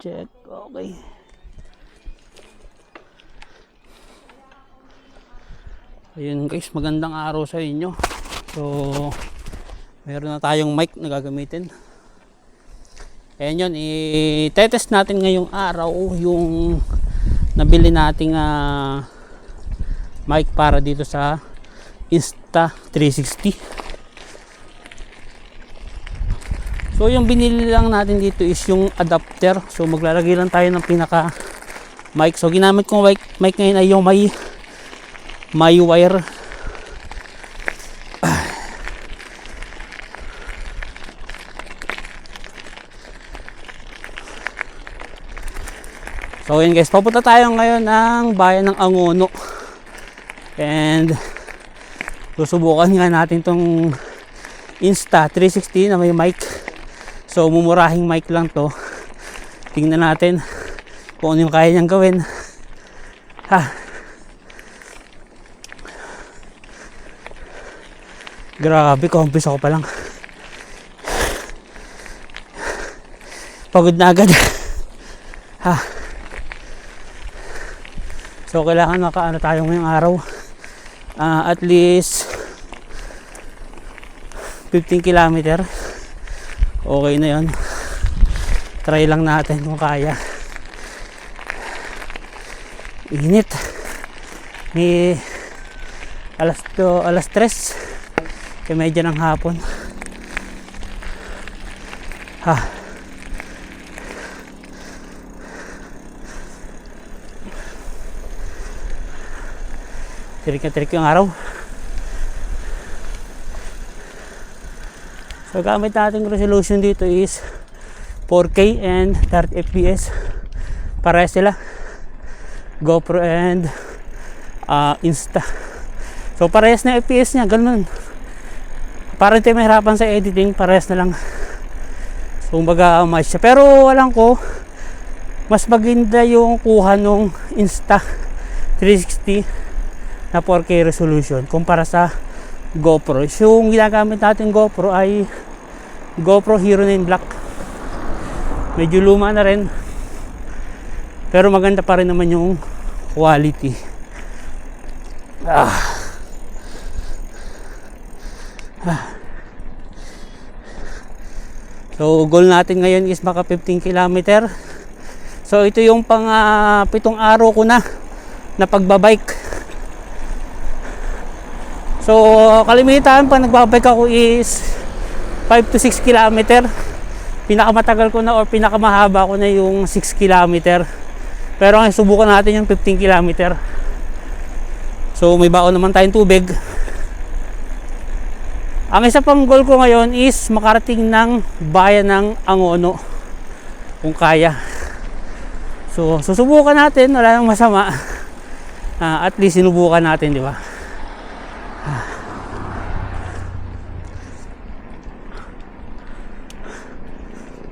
Check. Okay. Ayun guys, magandang araw sa inyo. So, meron na tayong mic na gagamitin. Ayan yun, i-test natin ngayong araw yung nabili nating mic para dito sa Insta360. So yung binili lang natin dito is yung adapter. So maglalagay lang tayo ng pinaka mic. So ginamit kong mic ngayon ay yung may wire. So yun guys, papunta tayo ngayon ng bayan ng Angono. And susubukan nga natin tong Insta360 na may mic. So mumurahing mic lang to. Tingnan natin kung ano yung kaya niyang gawin. Grabe, kumpis ako pa lang. Pagod na agad. So kailangan makaano tayo ngayong araw. At least 15 kilometer. Okay na yun. Try lang natin kung kaya. Init. May alas 3 kaya medyo ng hapon. Tirik na tirik yung araw. So gamit nating resolution dito is 4K and 30 FPS. Parehas sila, GoPro and Insta. So parehas na FPS nya, ganun. Para hindi mahirapan sa editing, parehas na lang. So kumbaga mas siya. Pero alam ko mas maganda yung kuha nung Insta360 na 4K resolution kumpara sa GoPro. So yung ginagamit natin GoPro ay GoPro Hero 9 Black. Medyo luma na rin, pero maganda pa rin naman yung quality. So goal natin ngayon is maka 15 km. So ito yung pang 7 araw ko na pagbabike. So kalimitan pag nagbabike ako is 5 to 6 km. Pinakamatagal ko na or pinakamahaba ko na yung 6 km. Pero ngayon subukan natin yung 15 km. So may baon naman tayong tubig. Ang isa pang goal ko ngayon is makarating ng bayan ng Angono kung kaya. So susubukan natin, wala nang masama. At least sinubukan natin, di ba?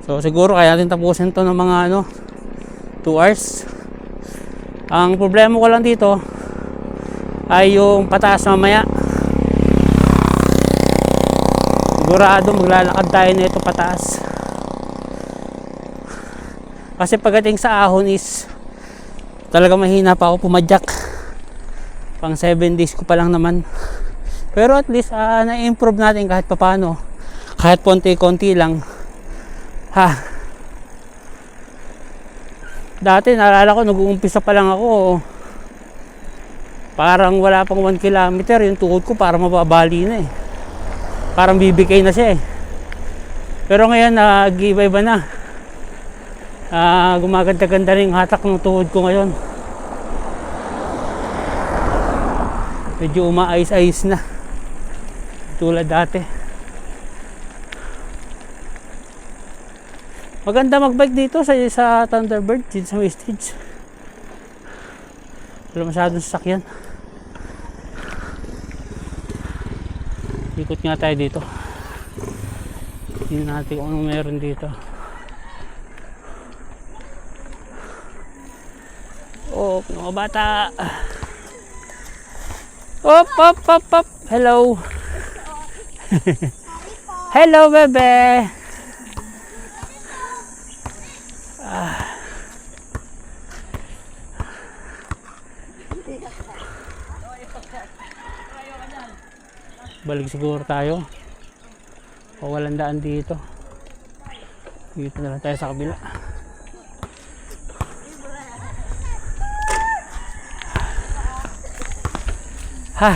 So siguro kaya natin tapusin to ng mga 2 hours. Ang problema ko lang dito ay yung pataas mamaya. Sigurado maglalakad tayo nito pataas. Kasi pagdating sa ahon is talaga mahina pa ako pumadyak. Pang 7 days ko pa lang naman. Pero at least na-improve natin kahit papano. Kahit konti-konti lang. Dati naalala ko nag-uumpisa pa lang ako, parang wala pang 1 kilometer yung tuhod ko para mababali na parang bibigay na siya pero ngayon nag-iba-iba na. Gumaganda-ganda rin yung hatak ng tuhod ko ngayon, medyo umaayos-ayos na tulad dati. Maganda magbike dito sa Thunderbird, dito sa Wastage. Wala masyadong sasakyan. Ikot nga tayo dito. Tingnan natin kung ano meron dito. Oh, mga bata. Op, op, op, op. Hello. Hello, bebe. Balik siguro tayo. O walang daan dito. Dito na lang tayo sa kabila. Ha.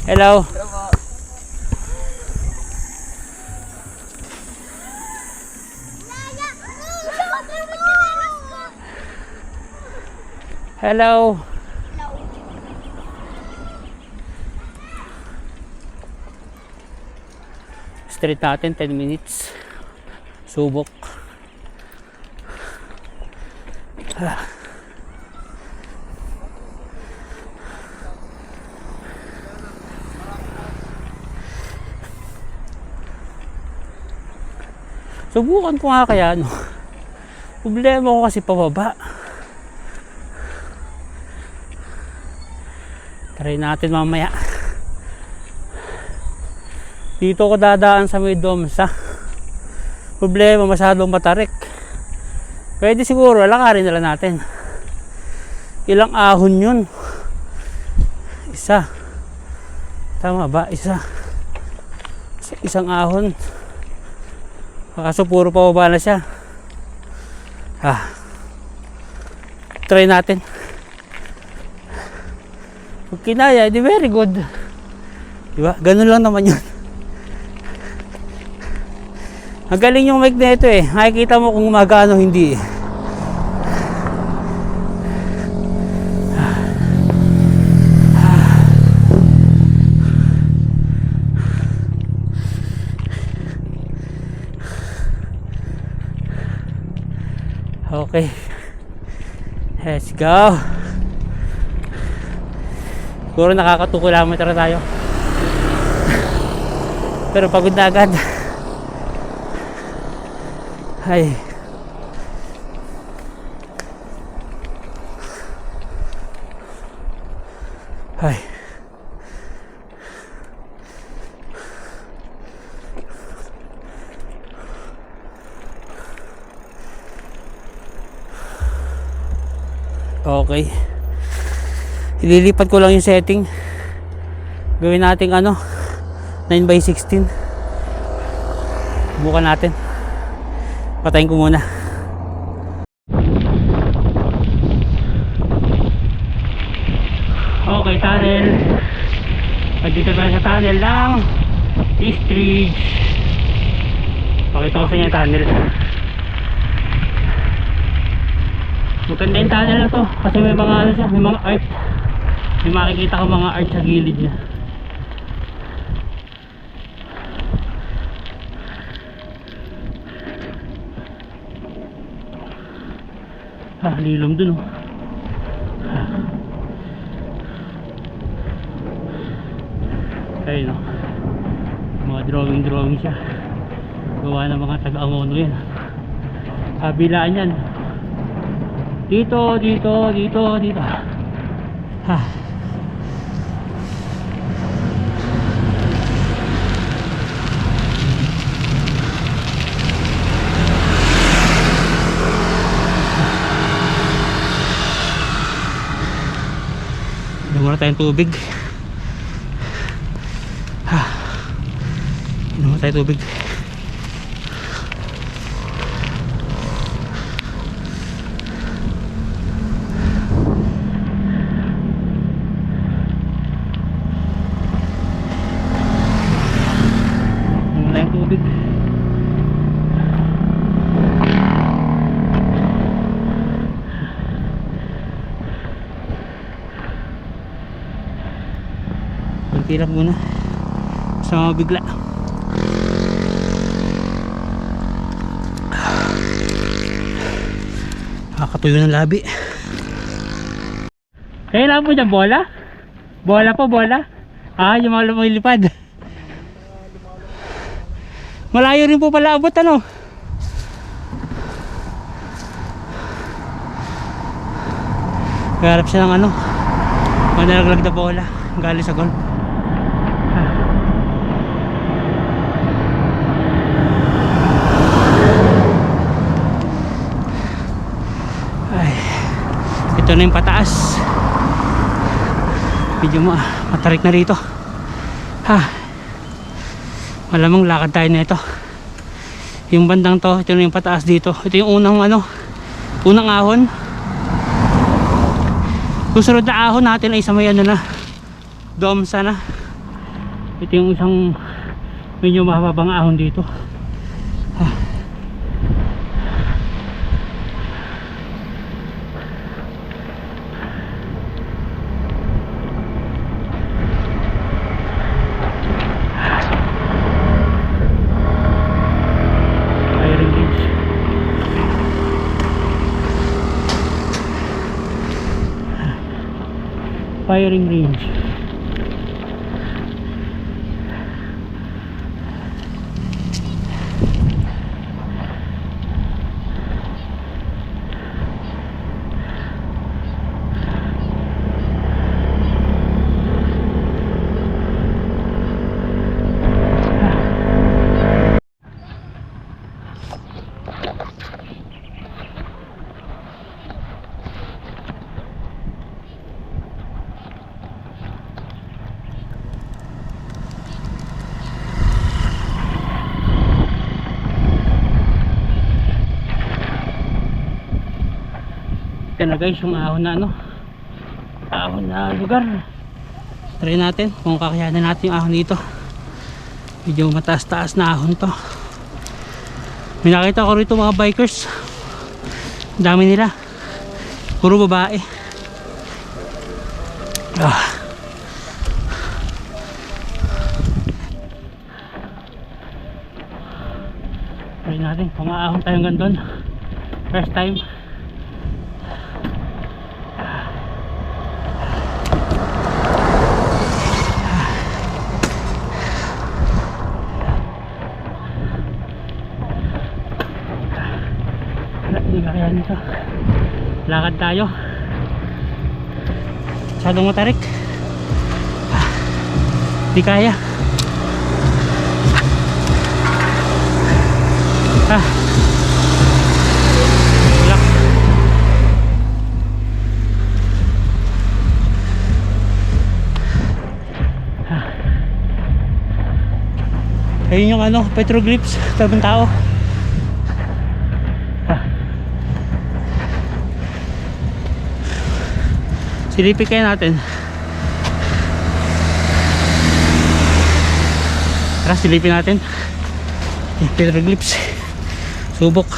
Hello. Hello. Street natin 10 minutes. Subok. Subukan ko nga kaya ano. Problema ko kasi pababa. Try natin mamaya. Dito ko dadaan sa may Domsa. Problema masyadong matarik. Pwede siguro lakarin na lang natin. Ilang ahon yun? Isa. Tama ba? Isa. Isang ahon. Kaso puro pababa na siya. Try natin. Pag kinaya, di very good. Diba? Ganun lang naman yun. Ang galing yung mic na ito eh. Makikita mo kung magano hindi eh. Okay. Let's go. Siguro nakaka 2 kilometer tayo. Pero pagod na agad. Ay. Ay. Okay. Ililipat ko lang yung setting. Gawin natin ano 9/16. Bukan natin. Patayin ko muna. Okay, tunnel. Dito tayo sa tunnel ng Eastridge. Pakita ko sa inyo yung tunnel. Maganda yung tunnel na to kasi may mga ano siya, may mga art. May makikita ko mga art sa gilid niya. Lilom dun oh. Ayun oh. Mga drawing siya. Gawa ng mga taga-Angono yan. Kabilaan yan. Dito. Inom muna tayong tubig. Inom muna tayong tubig. Hirap muna sa mga bigla. Nakakatuyo ng labi. Kailan po dyan? Bola? Bola po, bola? Yung mga lumilipad. Malayo rin po pala abot ano. Kaharap siya ng ano, manalaglag na bola galing sa golf. Ito na yung pataas. Medyo matarik na rito. Ha, malamang lakad tayo na ito. Yung bandang to, ito na yung pataas dito. Ito yung unang unang ahon. Susunod na ahon natin ay sa may na dome sana. Ito yung isang medyo mahabang ahon dito. Firing range. Ito na guys yung ahon na lugar. Try natin kung kakayanin natin yung ahon dito. Medyo mataas-taas na ahon to. May nakita ko rito mga bikers, dami nila, puro babae. Try natin kung aahon tayo hanggang doon. First time. Hindi kakayanin ito. Lakad tayo. Masyadong matarik. Hindi kaya. Relax. Ayun yung petroglyphs, tabang tao. Silipin kaya natin. Tara, silipin natin yung petroglyphs. Subok.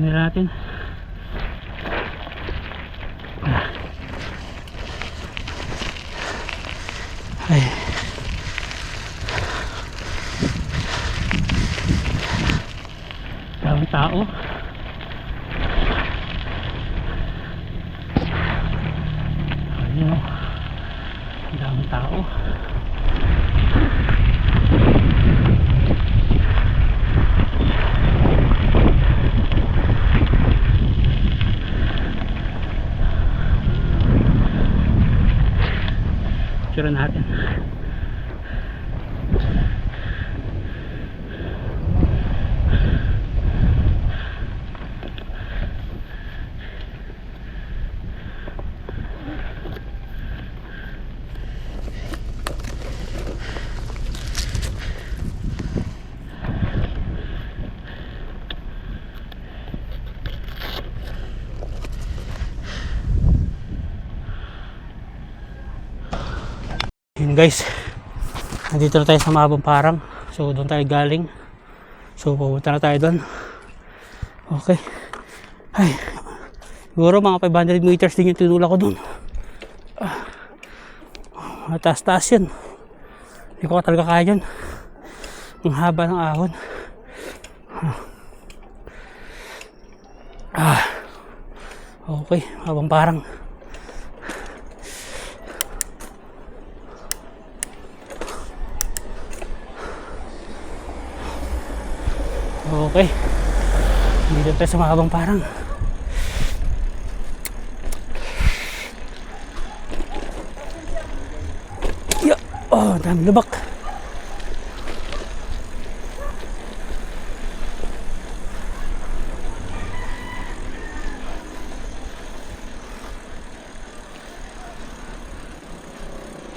Ano natin? Ay. Daming tao. Daming tao. Picture natin. Yun guys, nandito na tayo sa Mahabang Parang. So doon tayo galing. So pupunta na tayo doon. Okay. Ay, siguro mga 500 meters din yung tinula ko doon. Mataas-taas yun. Hindi ko talaga kaya yun. Ang haba ng ahon. Okay, Mahabang Parang. Okay, dito tayo sa Mahabang Parang. Oh, dami lubak.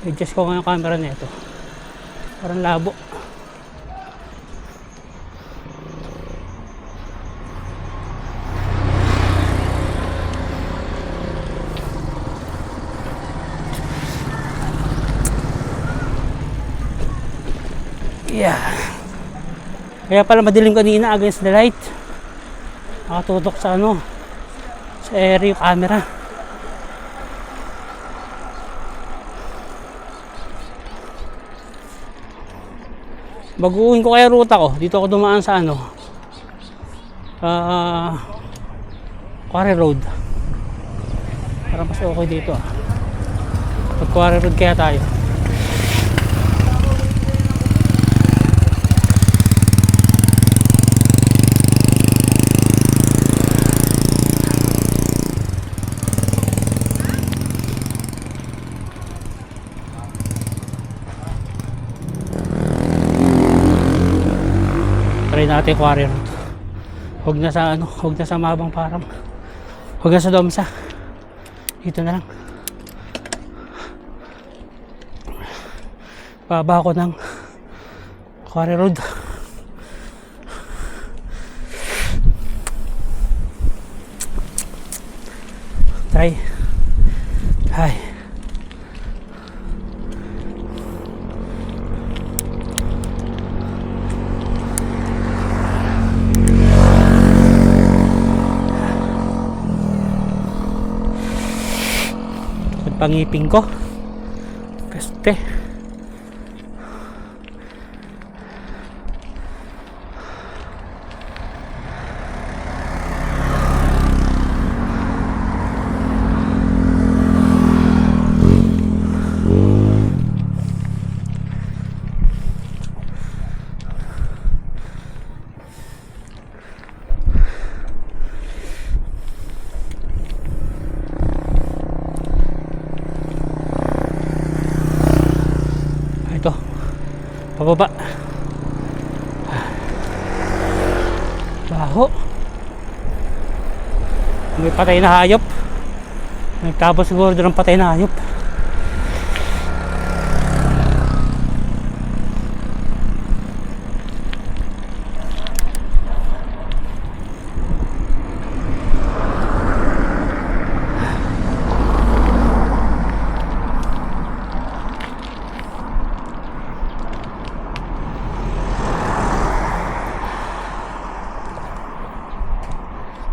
adjust ko nga yung camera nito, parang labo. Yeah. Kaya pala madilim kanina against the light. Nakatutok sa ano, sa area yung camera. Baguhin ko kaya ruta ko. Dito ako dumaan sa ano, Quarry Road. Parang mas okay dito ah. Pag Quarry Road kaya tayo. Try natin Quarry Road. Huwag na sa ano, huwag na sa Mabang Parang. Huwag na sa Domsa. Dito na lang. Baba ako ng Quarry Road. Try. Hi. Pangipin ko. Peste. Pababa. Baho. May patay na hayop. Nagtapos siguro doon ng patay na hayop.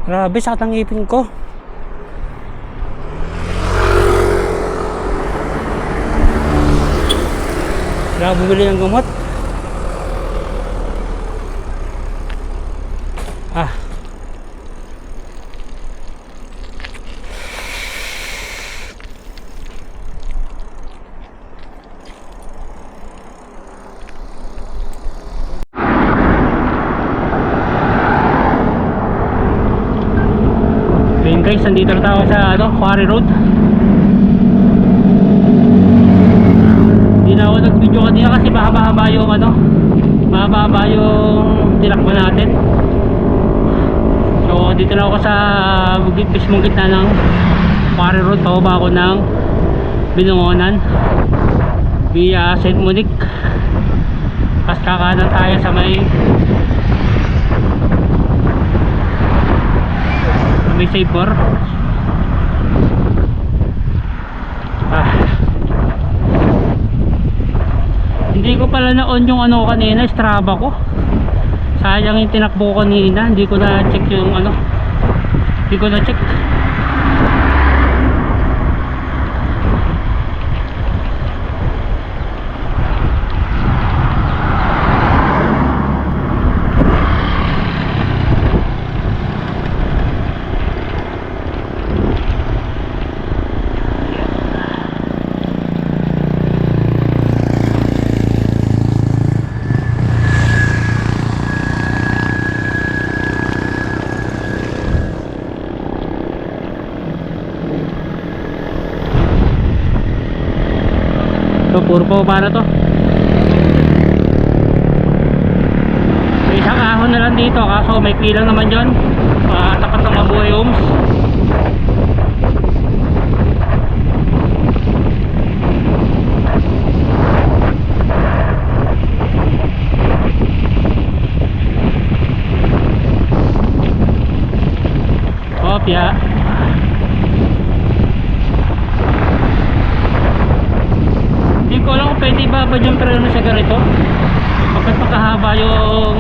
Grabe, sakit ang ngipin ko. Kaya bumili ng gamot. Guys, nandito na tayo sa ano, Quarry Road. Hindi na ako nag-video kanina kasi mahaba-haba yung ano, mahaba-haba yung tinakbo natin. So dito na ako sa mismong gitna ng Quarry Road. Pababa ako ng Binangonan via St. Monique. Tapos kakanan tayo sa may Sabor. Hindi ko pala na-on yung ano kanina, Strava ko. Sayang yung tinakbo ko kanina. Hindi ko na-check yung ano. Hindi ko na-check. Puro pa ba na to? May isang ahon na lang dito, kaso may pilang naman dyan, tapat ng Mabuhay Homes. tilapia. Hindi ko alam kung pwede ibabad yung preno sa ganito kapag makahaba yung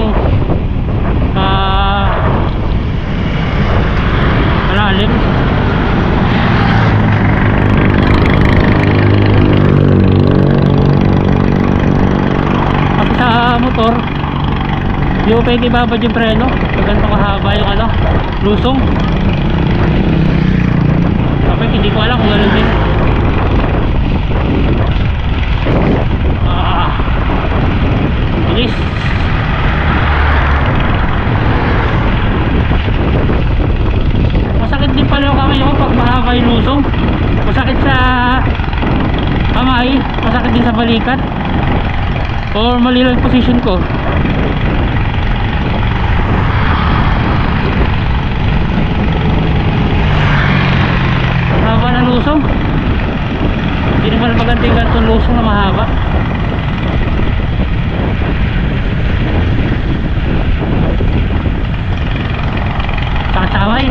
malalim. Kasi sa motor hindi ko pwede ibabad yung preno pag ganito kahaba yung lusong. Kapag hindi ko alam kung gano'n din. Bilis. Masakit din pala yung kamay ko pag mahaba yung lusong. Masakit sa kamay, masakit din sa balikat. Or mali lang yung position ko. Haba ng lusong. Hindi naman maganda yung ganitong lusong na mahaba. Sakit-sakaway.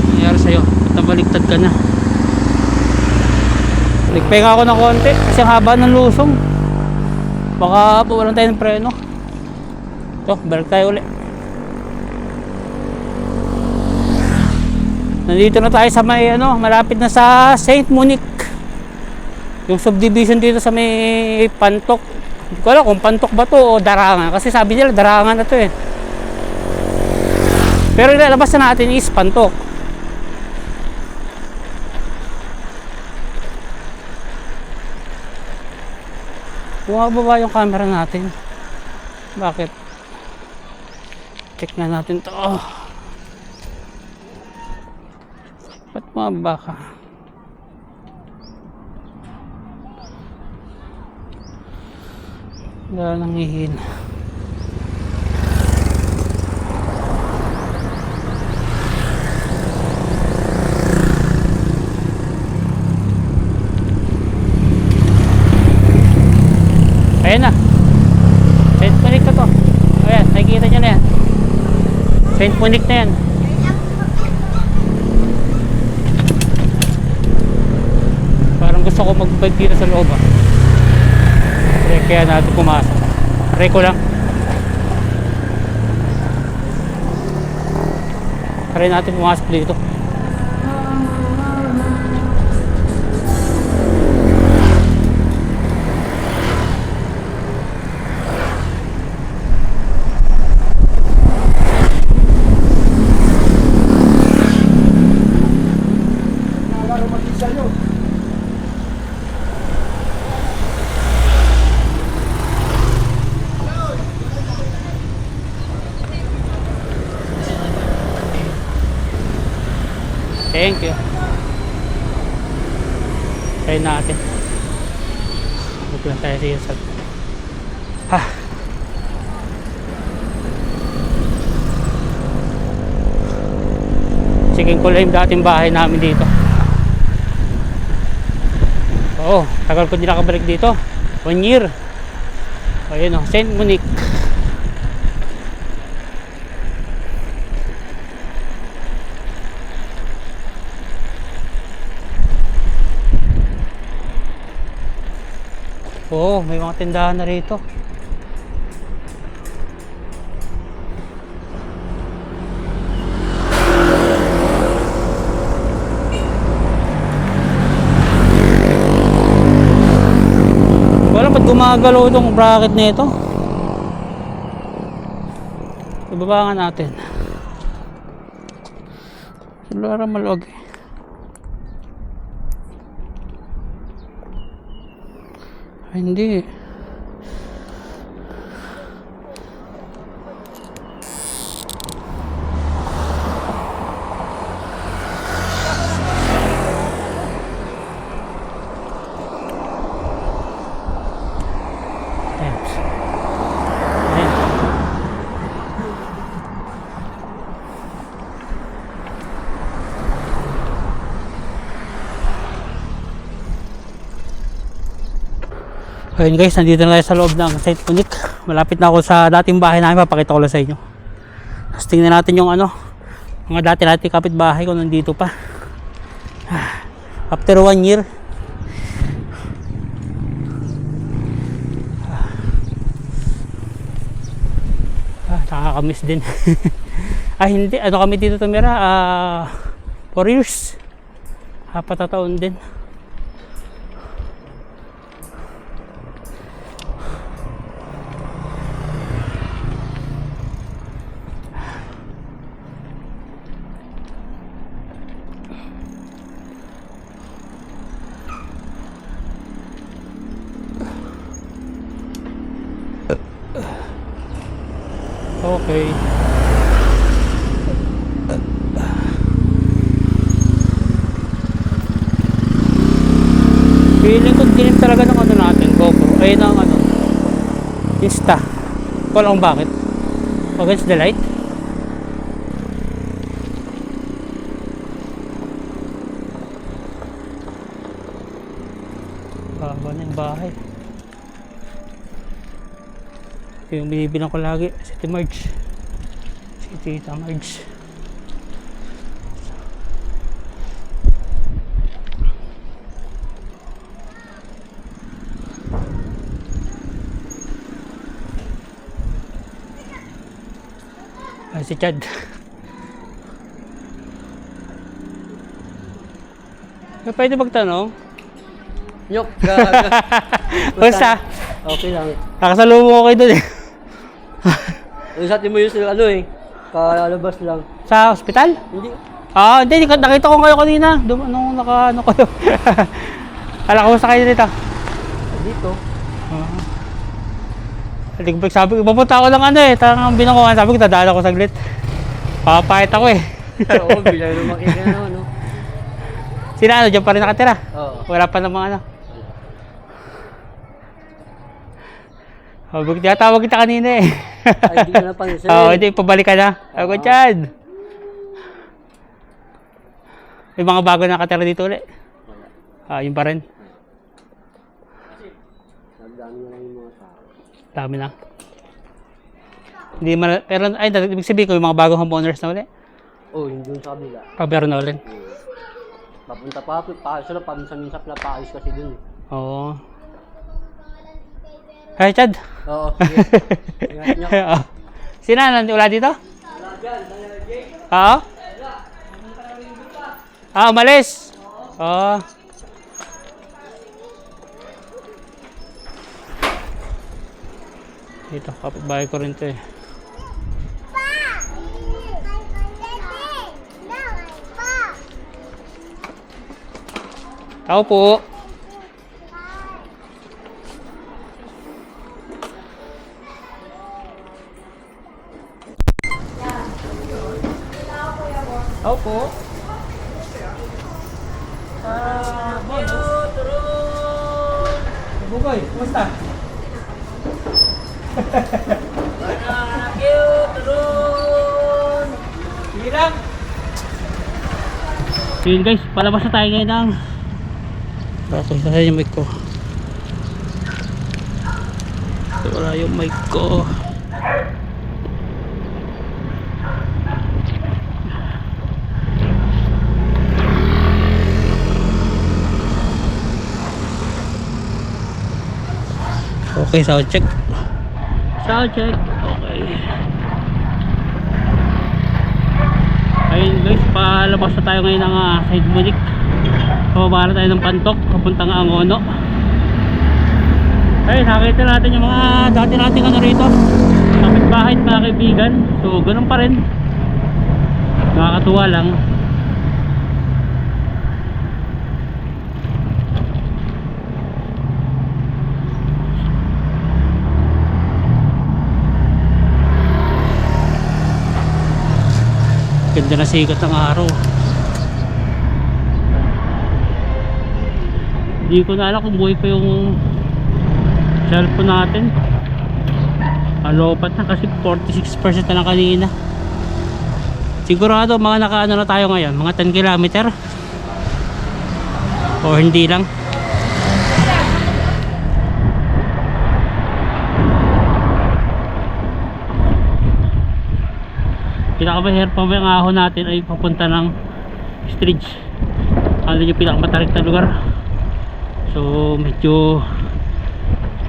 Nangyari sa'yo? Ba't nabaliktad ka na? Nagpahinga ako ng konti kasi ang haba ng lusong. Baka pawalan tayo ng preno. Ito, balik tayo ulit. Nandito na tayo sa may malapit na sa Saint Monique. Yung subdivision dito sa may Pantok. Hindi ko alam kung Pantok ba to o Darangan. Kasi sabi nila Darangan na to eh. Pero ilalabas na natin is Pantok. Bumababa yung camera natin. Bakit? Check na natin to. Ba't bumababa ka? Wala nang hihil. Ayan na. Saint Monique na to. Ayan, nakikita nyo na yan. Saint Monique na yan. Parang gusto ko mag-bike dito sa loob ah. Kaya natin pumasok. Try ko lang. Try natin pumasok dito. Thank you. Try natin. Huwag lang tayo siya sa... Checking ko lang yung dating bahay namin dito. Oo, tagal ko din nakabalik dito. 1 year. Ayun o, Saint Monique. Oo, may mga tindahan na rito. Wala ba't gumagalaw itong bracket nito? Ibaba nga natin. Sulara maluwag eh. Ay, hindi. Thanks. Ayan. Ayun guys, nandito na tayo sa loob ng St. Monique. Malapit na ako sa dating bahay namin, papakita ko lang sa inyo. Tapos tingnan natin yung ano, mga dati nating kapitbahay kung nandito pa. After 1 year. Nakakamiss din. Hindi, ano kami dito tumira, 4 years. 4 na taon din. Okay. Feeling ko dilim talaga ng ano natin, GoPro. Ayun ang ano, Insta. Wala kung bakit. Against the light. Baba na yung bahay. Yung binibilang ko lagi, si Tita Marge. Si Tita Marge. Ay, si Chad. Pwede magtanong? Yok, gaga. Basta, Okay lang. nakasalubong ko kayo dun eh. Sa atin mo yung ano eh, kalabas lang. Sa ospital? Hindi. Hindi, nakita ko kayo kanina. Nung ano kayo. Kala ko sa kayo dito. Dito. Sabi ko, papunta ako lang ano eh. Tangang binukuhan. Sabi ko, dadaan ako saglit. Papapahit ako eh. Oo, bilang naman makikita naman, no? Sila ano, dyan pa rin nakatira. Oo. Wala pa namang ano. Tinatawag kita kanina eh. Ay, hindi ko napansin. Hindi, pabalik ka na. Sabi ko, Chad. May mga bago na nakatira dito ulit. Yun pa rin. Nagdami na lang yung mga tao. Dami na. Hindi man, pero ay, ibig sabihin ko yung mga bagong homeowners na ulit. Oo, yung dun sa kabila. Pabero na ulit. Papunta pa, sila paminsan-minsan na paayos kasi dun eh. Oo. Hi, Chad. Oo, sige. Ingat nyo. Sina, wala dito? Wala dyan, Jay. Oo? Umalis? Oo. Dito, kapitbahay ko rin to eh. Tao po. Tao po. Bugoy, kumusta? Anak yun, turun! Sige lang. Yun guys, palabas na tayo ngayon ng okay, saan yung mic ko? Wala yung mic ko. Okay, sound check. Sound check. Okay. Ayun guys, palabas na tayo ngayon ng St. Monique. Pababa na tayo ng Pantok, papuntang Angono. Ayun, nakita natin yung mga dati nating ano rito, kapitbahay at mga kaibigan. So, ganun pa rin. Nakakatuwa lang. Ganda na sikat ng araw. Hindi ko na alam kung buhay pa yung cellphone natin. Alopat na kasi 46% na lang kanina. Sigurado mga nakaano na tayo ngayon, mga 10 kilometer o hindi lang. pinaka-mahirap pa ang ahon natin ay papunta ng Stridge. Ano yung pinakamatarik na lugar. So medyo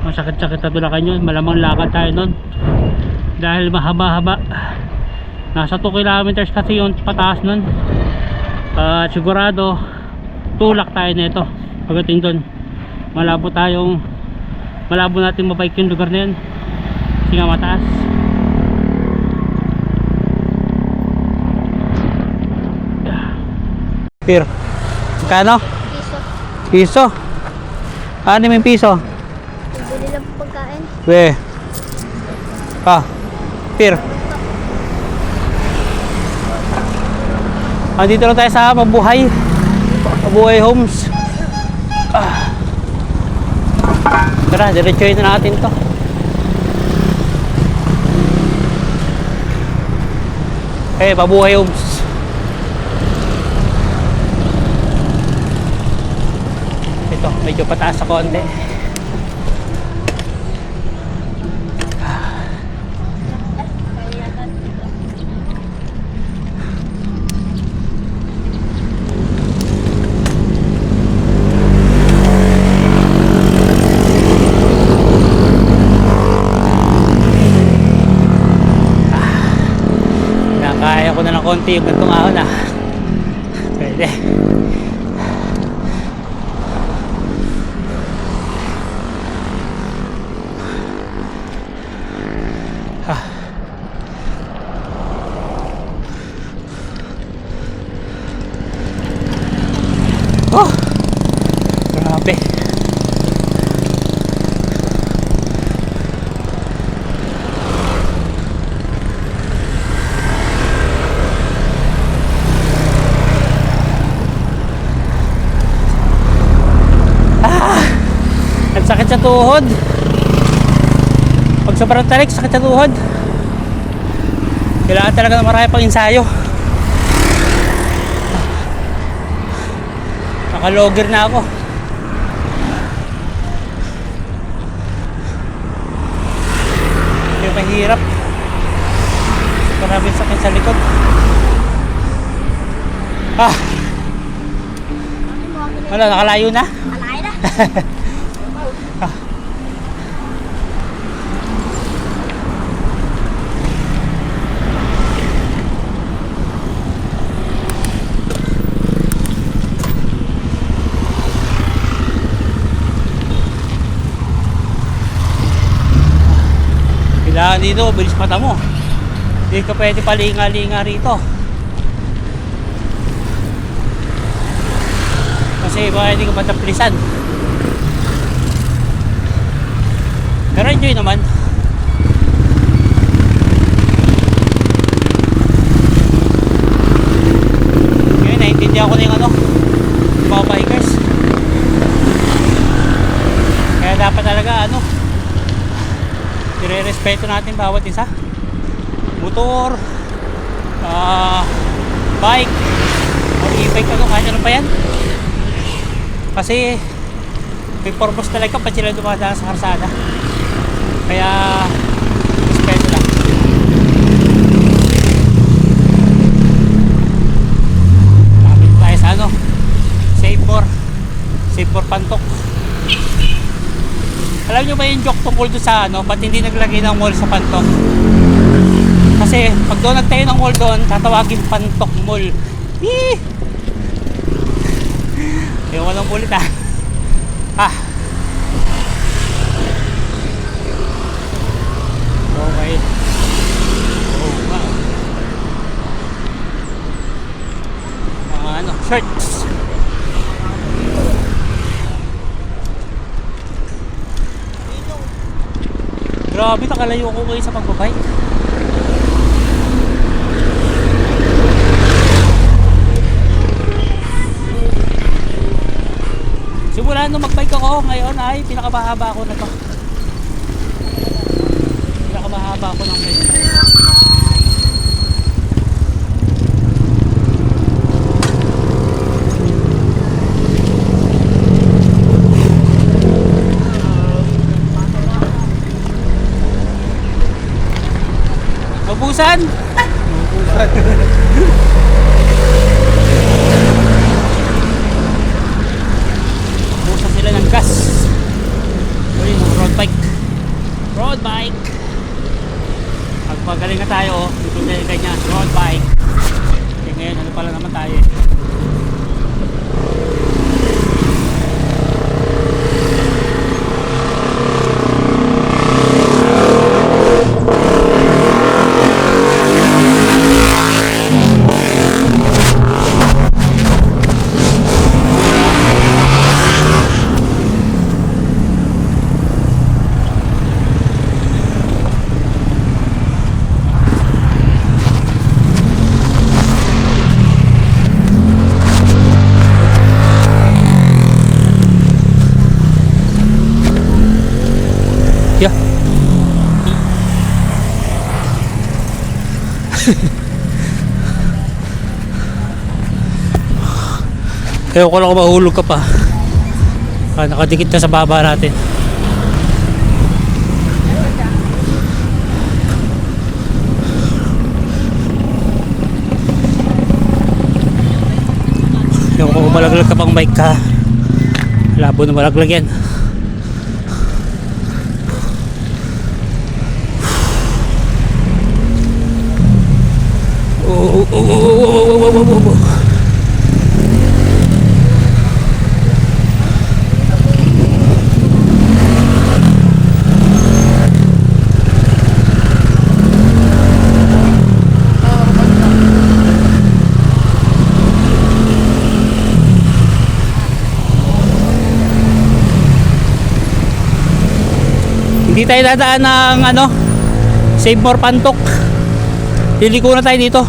masakit-sakit na tulakan yun. Malamang lakad tayo nun dahil mahaba-haba. Nasa 2 kilometers kasi yung pataas nun. Sigurado tulak tayo nito pagdating dun. Malabo natin mabike yung lugar na yun kasi nga mataas. Pir, magkano? Piso. Ano yung piso? Bili lang po pagkain. We. Pir. Dito lang tayo sa Mabuhay Homes. Tara, diretsuhin na natin to. Mabuhay Homes. Ito, medyo pataas sa konti. Kaya ko na ng konti yung gantong ahon na. Pwede. Oh, grabe. Nagsakit sa tuhod. Pag sobrang tarik, sakit sa tuhod. Kailangan talaga ng marami pang ensayo. Nakalogger na ako. Hindi mahirap. Maraming sakit sa likod. Wala, nakalayo na. Alay na. Kailangan dito, bilis mata mo. Hindi ka pwede palinga-linga rito. Kasi baka hindi ka mataplisan. Pero enjoy naman. Ngayon, naiintindihan ko na yung mga bikers. Kaya dapat talaga i-respeto natin bawat isa. Motor, bike, o e-bike, kahit ano pa yan. Kasi may purpose talaga pag sila dumadaan sa karsada. Kaya respeto lang. Lapit tayo sa Save for Pantok. Alam nyo ba yung joke tungkol doon sa ba't hindi naglagay ng mall sa Pantok? Kasi pag doon nagtayo ng mall doon, tatawagin Pantok Mall. Yung walang ulit Okay. Shorts. Grabe, nakalayo ko kayo sa pagbabike. Simula nung magbike ako, ngayon ay pinakamahaba ko na to. Pinakamahaba ko ng bike. Mabusan? Busa sila ng gas. Uy, road bike. Road bike. Pagpagaling na tayo, ito na yung ganyan, road bike. Okay, ngayon, ano pala naman tayo eh. Yeah. Kaya ko lang mahulog ka pa. Nakadikit na sa baba natin. Ewan ko kung malaglag ka pang bike ka. Labo na malaglag yan. Oh. Hindi tayo dadaan ng ano, Save More Pantok. Liliko na tayo dito.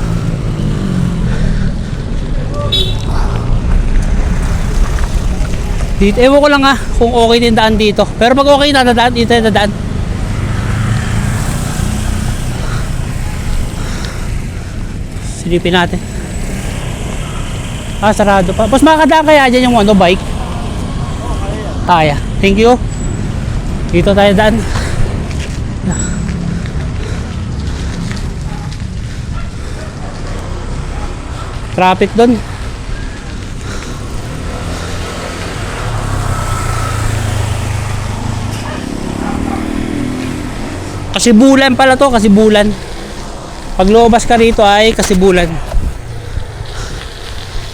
Dito, ewan ko lang kung okay din daan dito. Pero pag okay na dadaan, dito tayo dadaan. Silipin natin. Sarado pa. Mas makakadaan kaya dyan yung ano, bike? Kaya. Thank you. Dito tayo daan. Traffic doon. Kasibulan pala to, Kasibulan. Pag lumabas ka rito ay Kasibulan.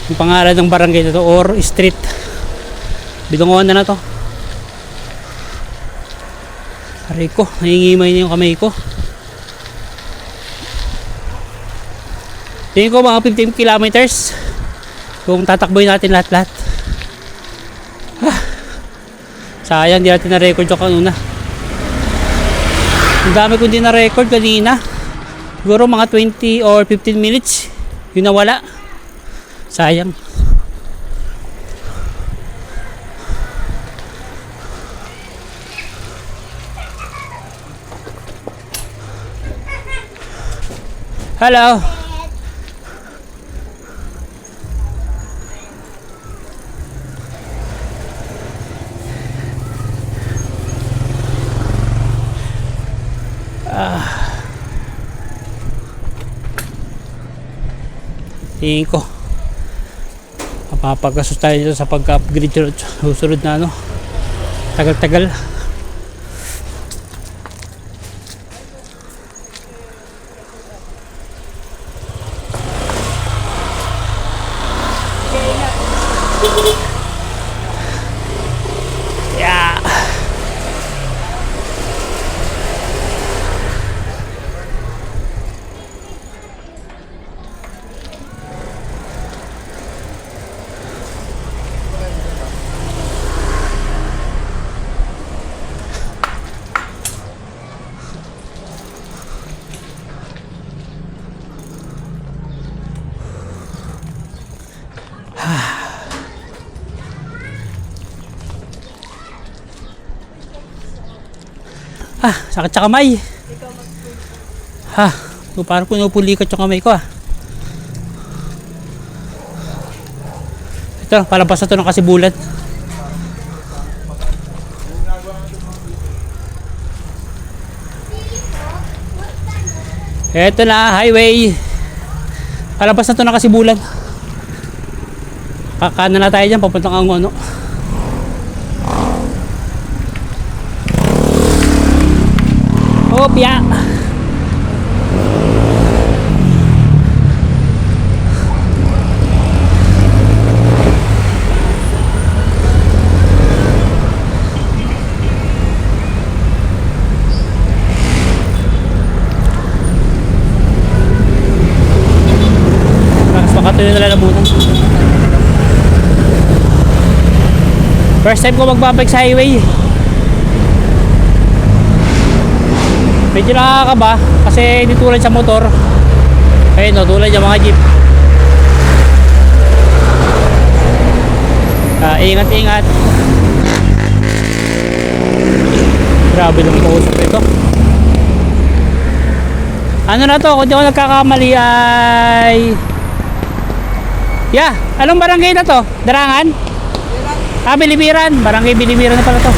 Yung pangalan ng barangay na to or street. Bidunguan na to. Aray ko, nangingimay na yung kamay ko. Tingin ko mga 15 kilometers kung tatakboy natin lahat-lahat. Sayang, di natin na-record yung kanuna. Ang dami ko din na-record kanina. Siguro mga 20 or 15 minutes yung nawala. Sayang. Hello. Tingin ko mapapagasos tayo dito sa pagka-upgrade susunod na ano, tagal-tagal. Yeah. Sakit sa kamay. Parang pinupulikat yung kamay ko. Ito, palabas na ito ng Kasibulan. Ito na, highway. Kalabas na to ng Kasibulan. Kakanan na tayo dyan, papuntang Angono. Opya! Makatuloy na lalabunan. First time ko magbabike sa highway. Medyo nakakaba kasi hindi tulad sa motor. Ayun no, tulad yung mga jeep. Ingat-ingat. Grabe lang kausap ito. Ano na to, kung di ako nagkakamali ay... Yeah, anong barangay na to? Darangan? Bilibiran. Barangay Bilibiran na pala to.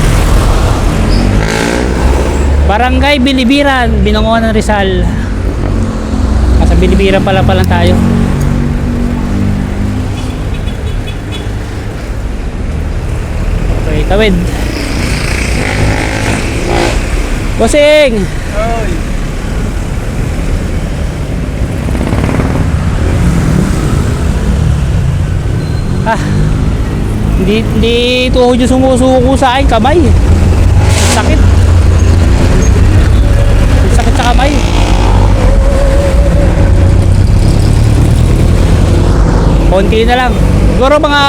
Barangay Bilibiran, Binangonan, Rizal. Sa Bilibiran pala tayo. Okay, tawid. Bossing! Oy! Hindi tuhod yung sumusuko sa akin, kamay. Sakit. Sakit sa kamay. Konti na lang. Siguro mga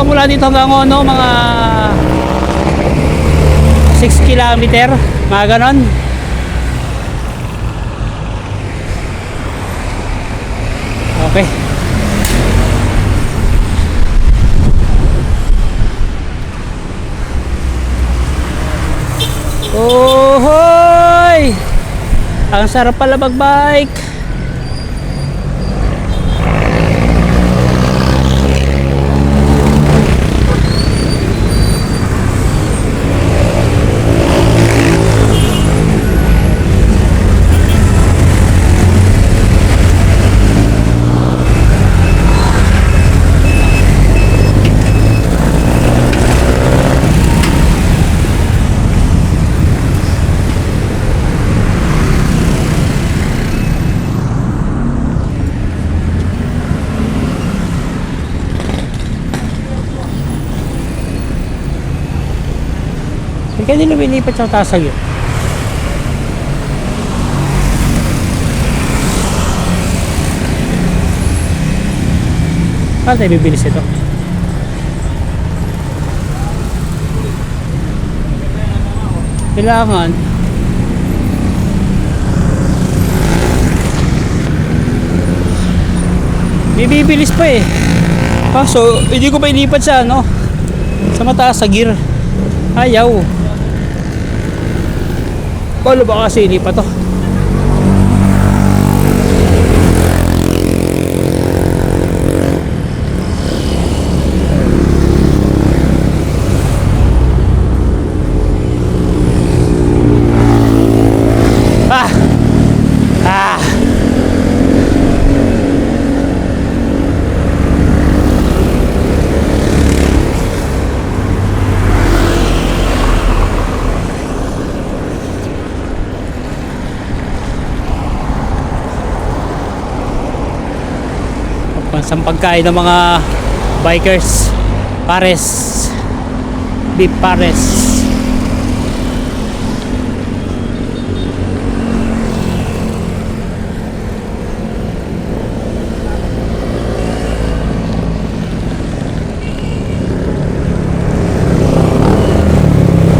mula dito hanggang ano, mga 6 kilometer, mga ganon. Okay. Ohoy! Ang sarap pala mag-bike. Kaya din lumilipat sa tasag yun. Paano tayo bibilis ito? Kailangan may bibilis pa eh. So hindi ko pa ilipat sa ano, sa mataas sa gear. Ayaw. Paano ba kasi hindi pa to? Pansang pagkain ng mga bikers. Pares. Beef pares.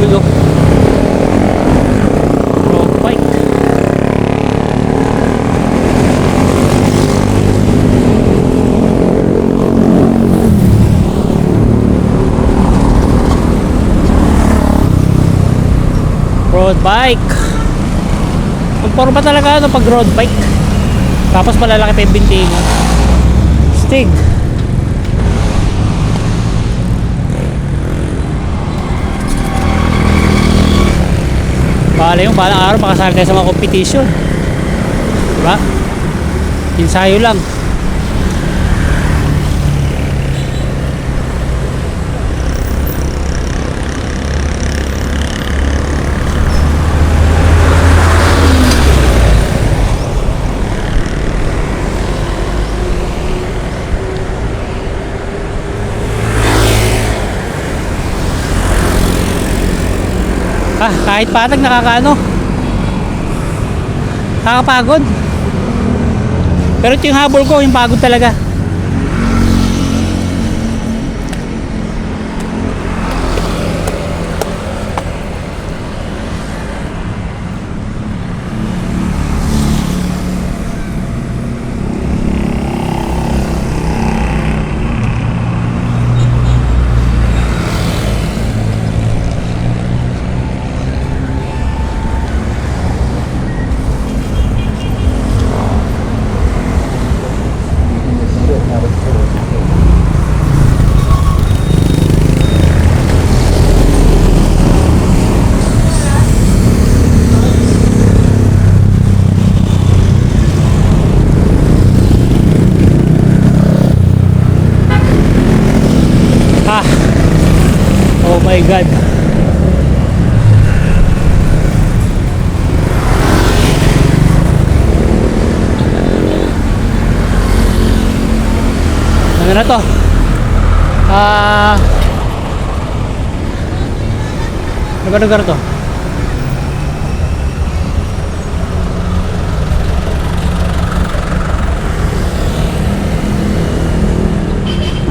Gulo. Road bike. Road bike. Ang forma talaga ano pag road bike. Tapos malalaki pa yung bintingan. Stig. Bala yung balang araw makasali tayo sa mga competition. Diba? Ensayo lang. Kahit patag nakakaano. Nakakapagod. Pero ito yung habol ko, yung pagod talaga. Oh my God. Ano na to? Lugar to?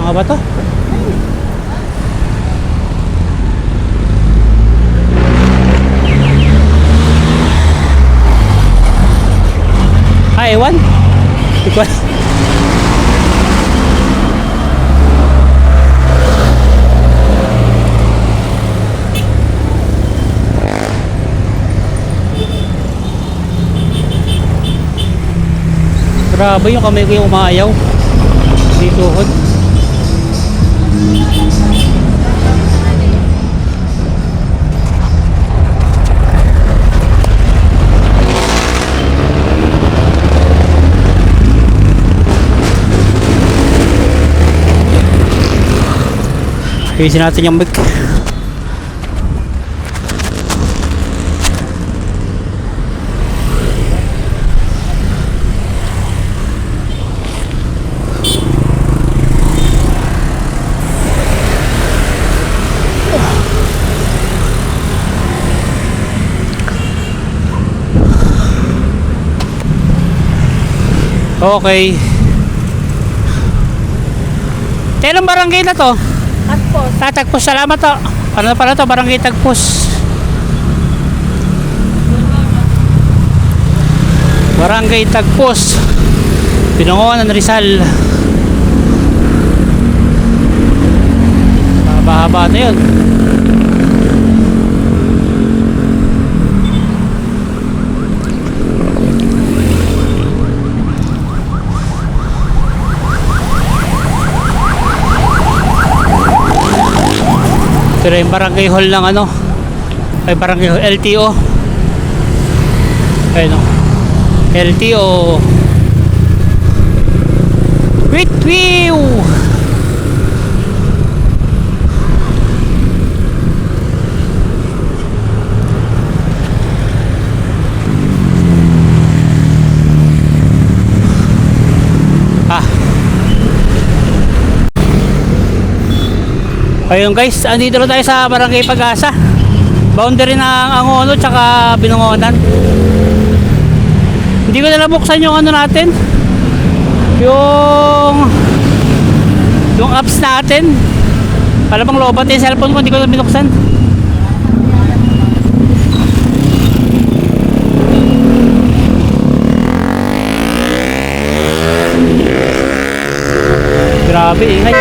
Ano ba to? Ewan. Ikaw. Grabe yung kamay ko yung umaayaw. Dito hod. Ayusin natin yung mic. Okay. Kailang barangay na to? Tagpos. Tagpos, salamat to. Ano na pala to? Barangay Tagpos. Barangay Tagpos, Binangonan, Rizal. Haba-haba na yun. Pero yung barangay hall ng ano, ay barangay hall, LTO. Ayun o, LTO. With view. Ayun guys, andito na tayo sa Barangay Pag-asa. Boundary ng Angono tsaka Binangonan. Hindi ko na buksan yung ano natin, yung apps natin. Palabang lobat yung cellphone ko, hindi ko na binuksan. Grabe, ingay.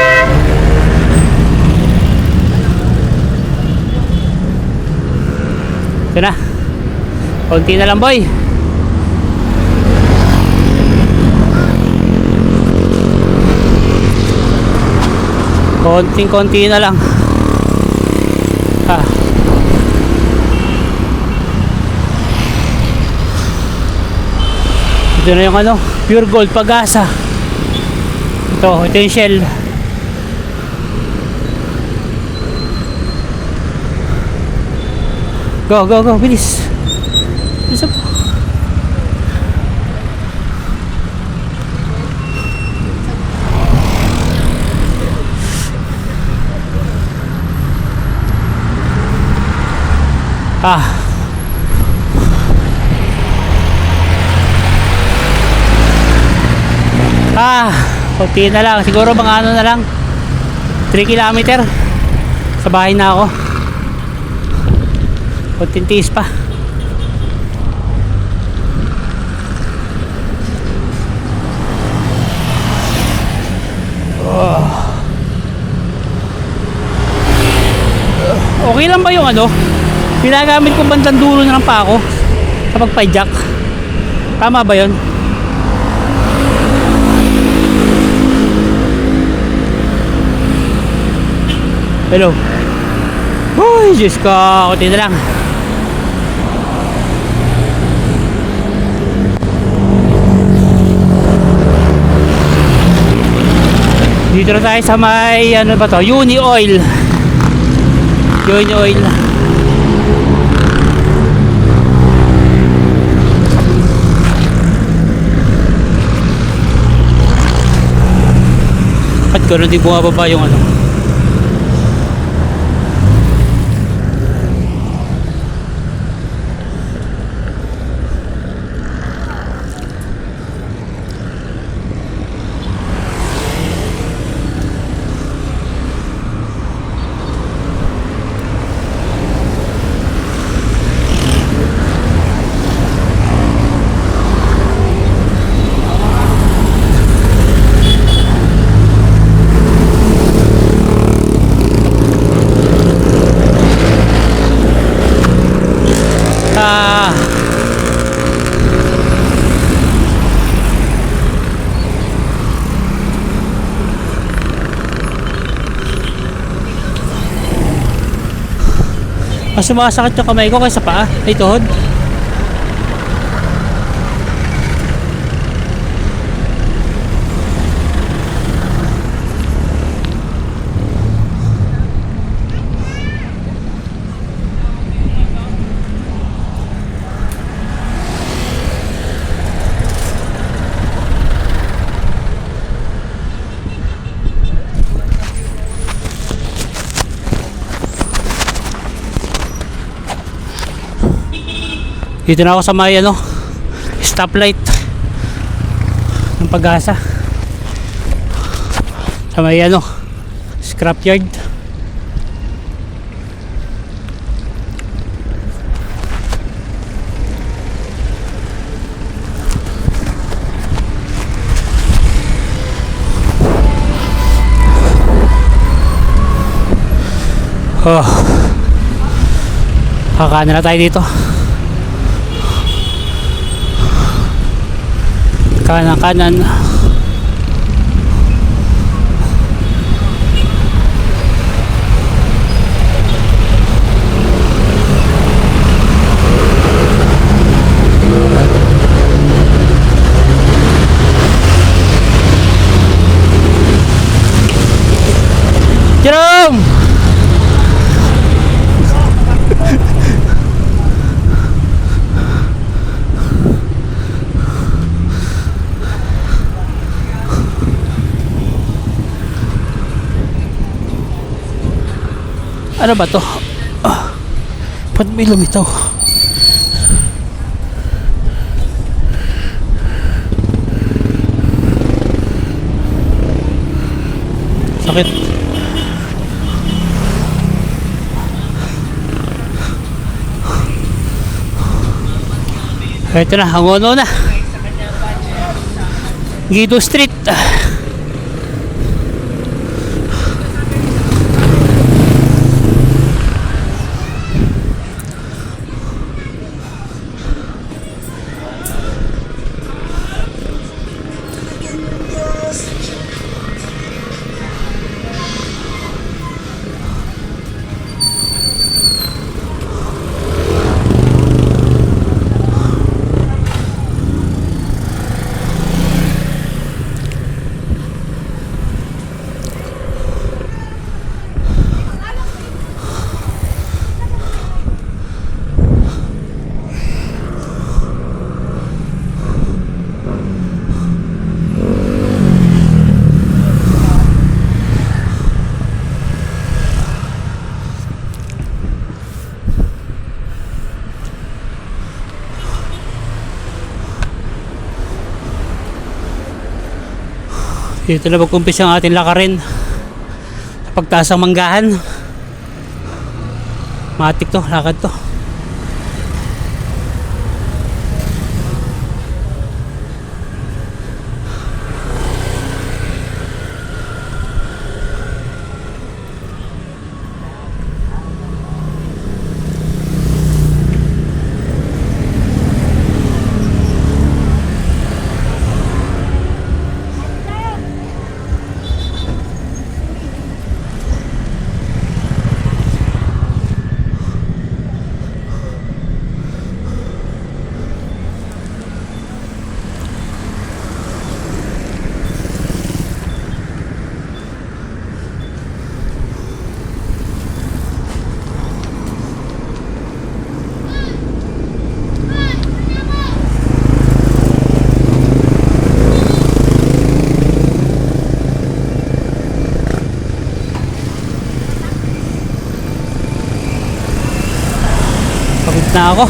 Ito na. Konti na lang, boy. Konting-konti na lang. Ito na yung ano, Pure Gold Pag-asa. Ito yung shell. Go, go, go, bilis. Bilis up. Ah. Kunti na lang. Siguro mga ano na lang. 3 kilometer. Sa bahay na ako. Kunting tiis pa. Okay lang ba yung ano? Ginagamit ko bandang dulo na lang pa ako sa pagpa-jack. Tama ba yun? Hello. Uy, Diyos ko. Kunti na lang. Dito na tayo sa may ano ba to? Uni Oil. Uni Oil. At gano'n di bumababa yung ano. Mas sumasakit yung kamay ko kaysa paa. Ay, tuhod. Dito na ako sa may ano, stoplight ng Pag-asa, sa may ano, scrapyard. Kakanan na tayo dito. Kanan. Jerome! Ano ba to? Ba't may lumitaw? Sakit. Ito na, ang ono na. Guido Street. Dito na mag-umpisa ang ating lakarin sa pagtaas ng Manggahan. Matik to, lakad to. Pagod na ako.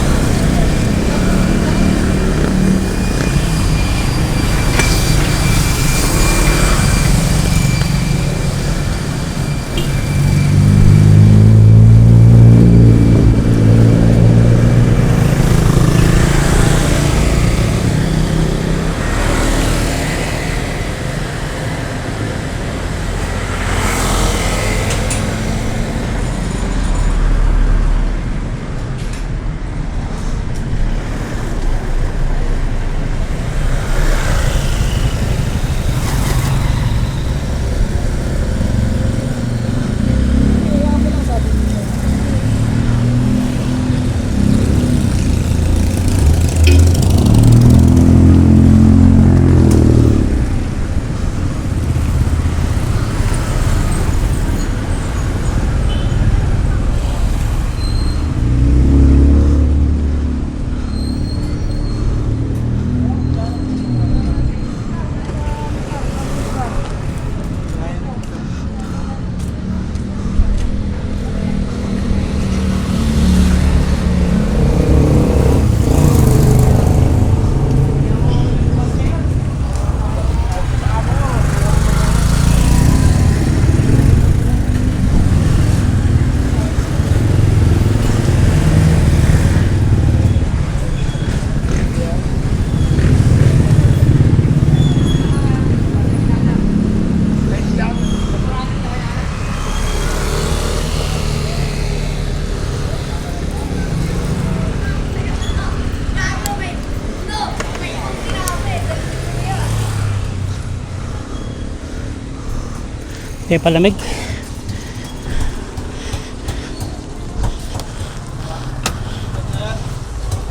Kaya palamig.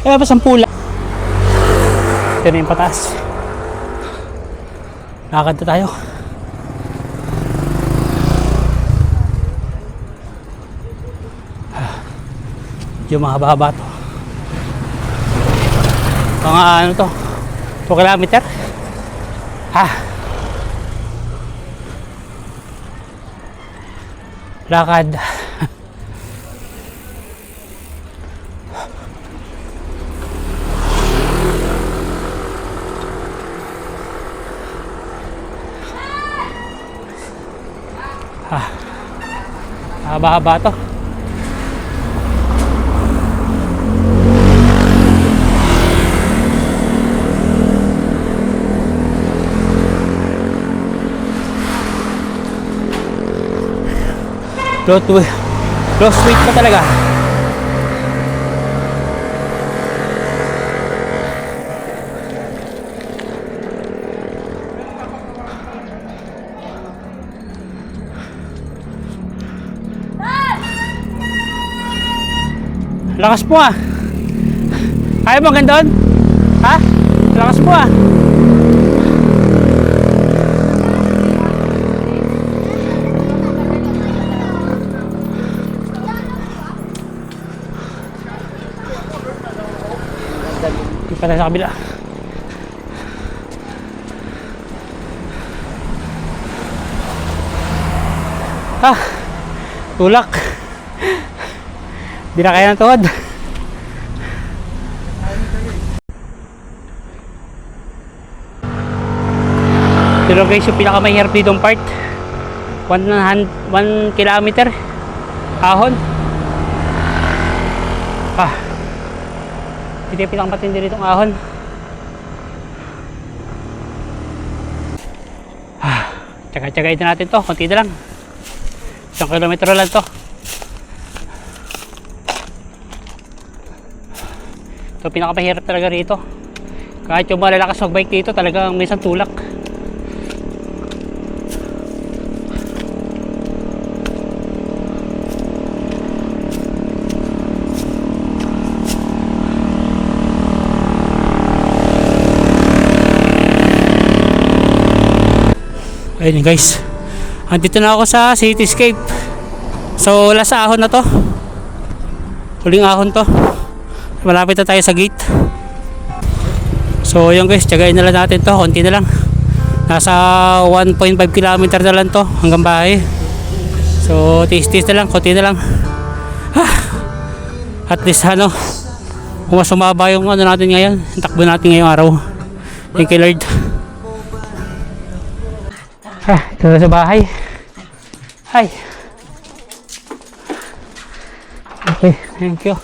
Kaya pa sampula. Ito na yung pataas. Lakad na tayo. Yung mahaba-haba to. Mga ano to, 2 kilometer. Lakad. Haba-haba to. Close weight pa talaga. Lakas mo ah. Kaya mo hanggang doon? Ha? Lakas mo ah. Pala sa kabila. Tulak. Di na kaya ng tuhod. Pero guys, yung pinakamahirap ditong part, 1 kilometer ahon. Ito yung pinakamatindi ditong ahon. Tsaga-tsagain na natin to, konti na lang. 1 kilometro lang to. Ito pinakamahirap talaga rito. Kahit yung malalakas magbike dito, talagang minsan tulak. Ayun guys, andito na ako sa Cityscape. So last ahon na to, huling ahon to, malapit na tayo sa gate. So yun guys, tiyagain na lang natin to, konti na lang. Nasa 1.5 kilometer na lang to hanggang bahay. So tiis-tiis na lang, konti na lang. At least kung mas sumaba yung natin ngayon, yung takbo natin ngayong araw. Thank you Lord. Ito na sa bahay. Hi. Okay, thank you.